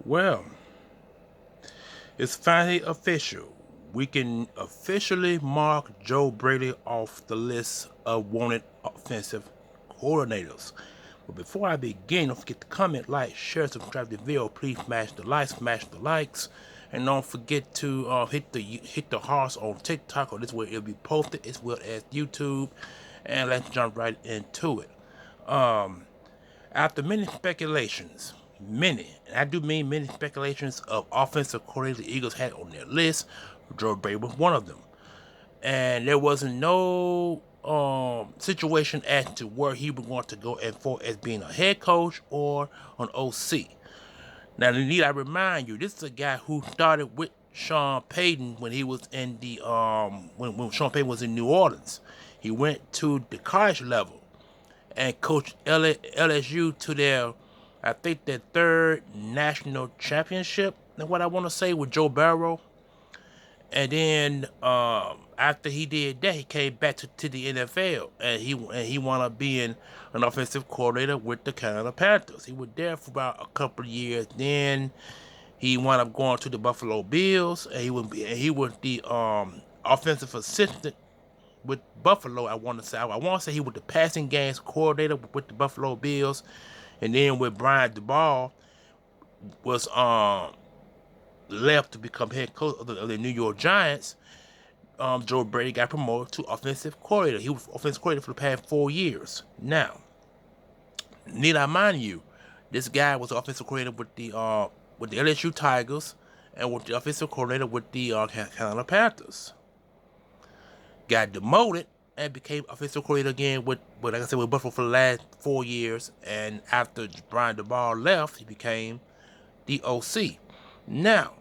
Well, it's finally official. We can officially mark Joe Brady off the list of wanted offensive coordinators. But before I begin, don't forget to comment, like, share, subscribe to the video. Please smash the likes, and don't forget to hit the hearts on TikTok, or this way it'll be posted, as well as YouTube. And let's jump right into it. After many speculations, and I do mean many speculations of offensive coordinators the Eagles had on their list, Joe Brady was one of them. And there wasn't no situation as to where he would want to go and for as being a head coach or an OC. Now, need I remind you, this is a guy who started with Sean Payton when he was in the when Sean Payton was in New Orleans. He went to the college level and coached LSU to their, I think, their third national championship. That's what I want to say, with Joe Burrow. And then after he did that, he came back to the NFL, and he wound up being an offensive coordinator with the Carolina Panthers. He was there for about a couple of years. Then he wound up going to the Buffalo Bills, and he was the offensive assistant with Buffalo. I want to say he was the passing games coordinator with the Buffalo Bills, and then with Brian DeBall was left to become head coach of the New York Giants. Joe Brady got promoted to offensive coordinator. He was offensive coordinator for the past 4 years. Now, need I mind you, this guy was offensive coordinator with the LSU Tigers and with the offensive coordinator with the Carolina Panthers. Got demoted and became offensive coordinator again with like I said, with Buffalo for the last 4 years. And after Brian DeBall left, he became the OC. Now,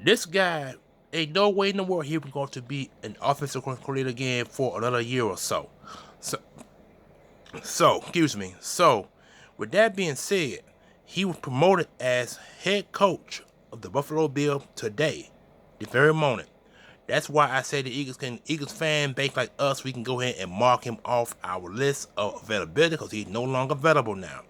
this guy, ain't no way in the world he was going to be an offensive coordinator again for another year or so. Excuse me. So, with that being said, he was promoted as head coach of the Buffalo Bills today, the very moment. That's why I say the Eagles fan base like us, we can go ahead and mark him off our list of availability because he's no longer available now.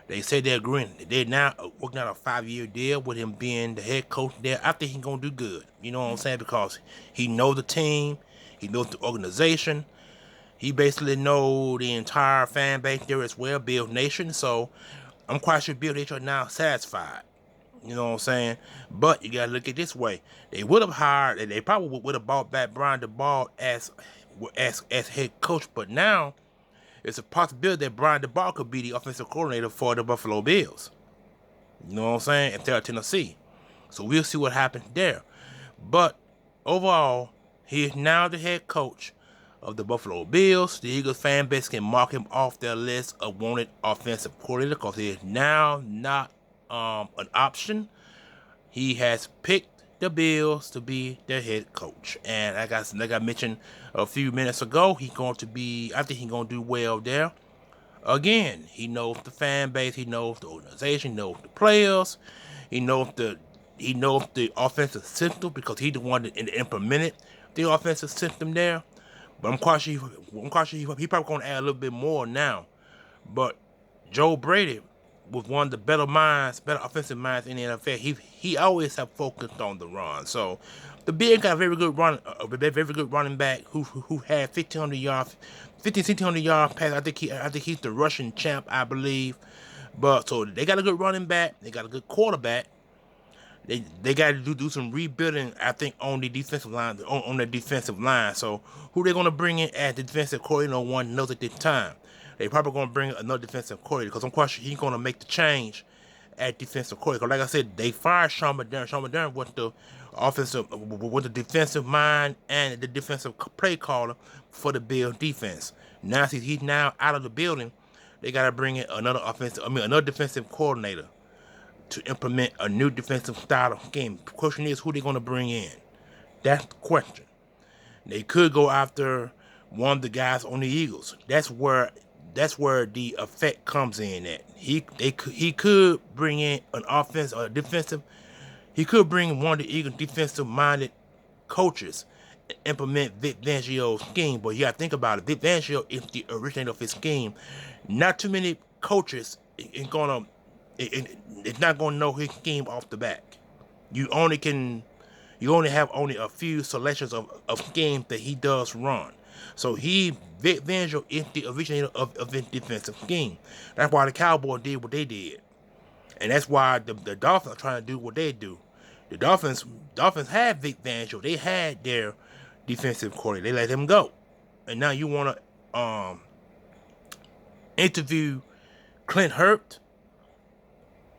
They say they're agreeing. They're now working out a 5-year deal with him being the head coach there. I think he's going to do good. You know what I'm saying? Because he knows the team. He knows the organization. He basically knows the entire fan base there as well, Bill Nation. So I'm quite sure Bill Nation are now satisfied. You know what I'm saying? But you got to look at it this way. They would have hired, and they probably would have bought back Brian DeBall as head coach. But now, it's a possibility that Brian DeBall could be the offensive coordinator for the Buffalo Bills. You know what I'm saying? Instead of Tennessee. So we'll see what happens there. But overall, he is now the head coach of the Buffalo Bills. The Eagles fan base can mark him off their list of wanted offensive coordinator because he is now not an option. He has picked the Bills to be their head coach, and like I mentioned a few minutes ago, I think he's gonna do well there. Again, he knows the fan base, he knows the organization, he knows the players, he knows the offensive system because he's the one that implemented the offensive system there. But I'm quite sure he probably gonna add a little bit more now. But Joe Brady was one of the better offensive minds in the NFL. He always have focused on the run. So the Bills got a very good running back who had 1,500 yards pass. I think he's the Russian champ, I believe. But so they got a good running back. They got a good quarterback. They got to do some rebuilding, I think, on the defensive line. On the defensive line. So who they gonna bring in as the defensive coordinator? No one knows at this time. They probably gonna bring another defensive coordinator because I'm quite sure he's gonna make the change at defensive coordinator. Because like I said, they fired Sean McDermott. Sean McDermott was the defensive mind and the defensive play caller for the Bills defense. Now since he's now out of the building, they gotta bring in another defensive coordinator to implement a new defensive style of game. The question is, who they gonna bring in? That's the question. They could go after one of the guys on the Eagles. That's where the effect comes in at. He could bring in an offense or a defensive. He could bring one of the Eagles defensive minded coaches and implement Vic Fangio's scheme. But you gotta think about it. Vic Fangio is the originator of his scheme. Not too many coaches is gonna It's not gonna know his scheme off the back. You only have only a few selections of schemes that he does run. So Vic Fangio is the originator of this defensive scheme. That's why the Cowboys did what they did. And that's why the Dolphins are trying to do what they do. The Dolphins had Vic Fangio. They had their defensive coordinator. They let him go. And now you want to interview Clint Hurt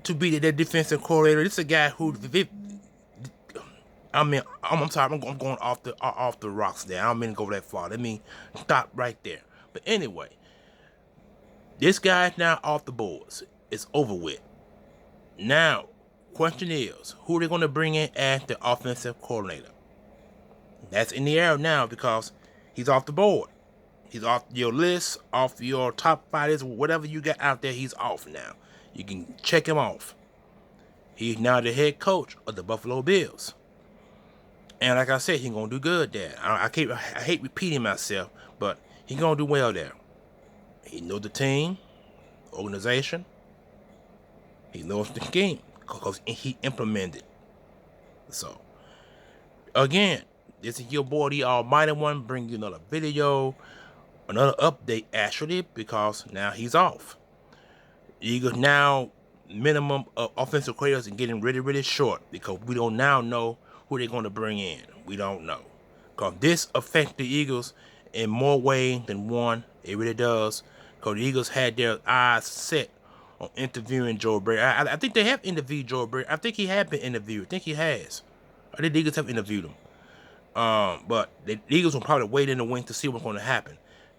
to be their defensive coordinator. This is a guy who I'm sorry, I'm going off the rocks there. I don't mean to go that far. Let me stop right there. But anyway, this guy's now off the boards. It's over with. Now, question is, who are they going to bring in as the offensive coordinator? That's in the air now because he's off the board. He's off your list, off your top 5 list, whatever you got out there, he's off now. You can check him off. He's now the head coach of the Buffalo Bills. And like I said, he's going to do good there. I hate repeating myself, but he's going to do well there. He knows the team, organization. He knows the scheme because he implemented. So, again, this is your boy, the Almighty One, bringing you another video, another update actually, because now he's off. Eagles now minimum of offensive coordinators and getting really, really short because we don't now know who they're going to bring in. We don't know. Because this affects the Eagles in more ways than one. It really does. Because the Eagles had their eyes set on interviewing Joe Brady. I think they have interviewed Joe Brady. I think he had been interviewed. I think he has. I think the Eagles have interviewed him. But the Eagles will probably wait in the wings to see what's going to happen.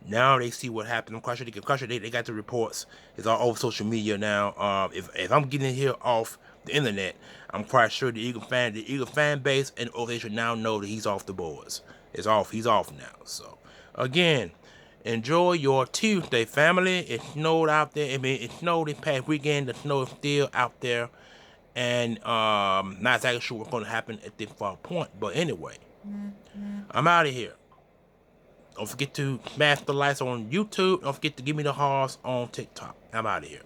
Now they see what happened. I'm quite sure they got the reports. It's all over social media now. If I'm getting it here off the internet, I'm quite sure the Eagle fan base and organization now know that he's off the boards. It's off. He's off now. So again, enjoy your Tuesday, family. It snowed out there. I mean, it snowed this past weekend. The snow is still out there, and not exactly sure what's going to happen at this far point. But anyway, I'm out of here. Don't forget to smash the likes on YouTube. Don't forget to give me the hearts on TikTok. I'm out of here.